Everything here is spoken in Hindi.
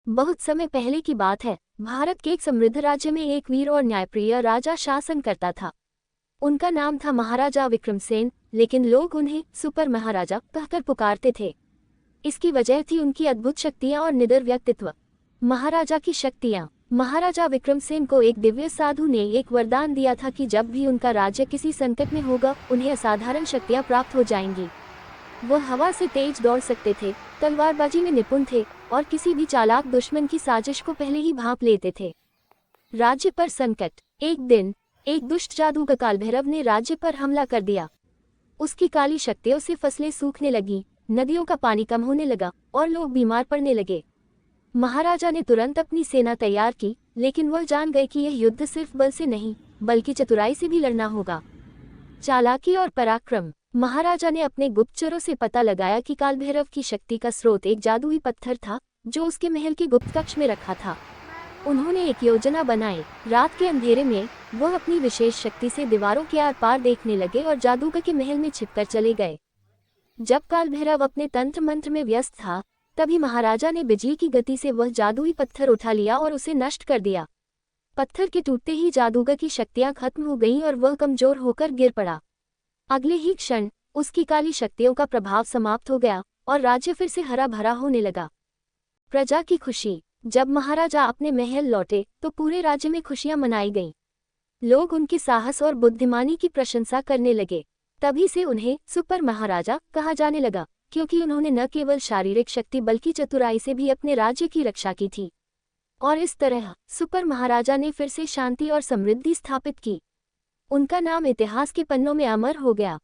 बहुत समय पहले की बात है। भारत के एक समृद्ध राज्य में एक वीर और न्यायप्रिय राजा शासन करता था। उनका नाम था महाराजा विक्रमसेन, लेकिन लोग उन्हें सुपर महाराजा कहकर पुकारते थे। इसकी वजह थी उनकी अद्भुत शक्तियां और निडर व्यक्तित्व। महाराजा की शक्तियां। महाराजा विक्रमसेन को एक दिव्य साधु ने एक वरदान दिया था कि जब भी उनका राज्य किसी संकट में होगा, उन्हें असाधारण शक्तियां प्राप्त हो जाएंगी। वह हवा से तेज दौड़ सकते थे, तलवारबाजी में निपुण थे और किसी भी चालाक दुश्मन की साजिश को पहले ही भांप लेते थे। राज्य पर संकट। एक दिन एक दुष्ट जादूगर कालभैरव ने राज्य पर हमला कर दिया। उसकी काली शक्तियों से फसलें सूखने लगी, नदियों का पानी कम होने लगा और लोग बीमार पड़ने लगे। महाराजा ने तुरंत अपनी सेना तैयार की, लेकिन वह जान गए कि यह युद्ध सिर्फ बल से नहीं बल्कि चतुराई से भी लड़ना होगा। चालाकी और पराक्रम। महाराजा ने अपने गुप्तचरों से पता लगाया कि कालभैरव की शक्ति का स्रोत एक जादुई पत्थर था जो उसके महल के गुप्त कक्ष में रखा था। उन्होंने एक योजना बनाई। रात के अंधेरे में वह अपनी विशेष शक्ति से दीवारों के आर पार देखने लगे और जादूगर के महल में छिपकर चले गए। जब कालभैरव अपने तंत्र मंत्र में व्यस्त था, तभी महाराजा ने बिजली की गति से वह जादुई पत्थर उठा लिया और उसे नष्ट कर दिया। पत्थर के टूटते ही जादूगर की शक्तियां खत्म हो गईं और वह कमजोर होकर गिर पड़ा। अगले ही क्षण उसकी काली शक्तियों का प्रभाव समाप्त हो गया और राज्य फिर से हरा भरा होने लगा। प्रजा की खुशी। जब महाराजा अपने महल लौटे तो पूरे राज्य में खुशियां मनाई गईं। लोग उनके साहस और बुद्धिमानी की प्रशंसा करने लगे। तभी से उन्हें सुपर महाराजा कहा जाने लगा, क्योंकि उन्होंने न केवल शारीरिक शक्ति बल्कि चतुराई से भी अपने राज्य की रक्षा की थी। और इस तरह सुपर महाराजा ने फिर से शांति और समृद्धि स्थापित की। उनका नाम इतिहास के पन्नों में अमर हो गया।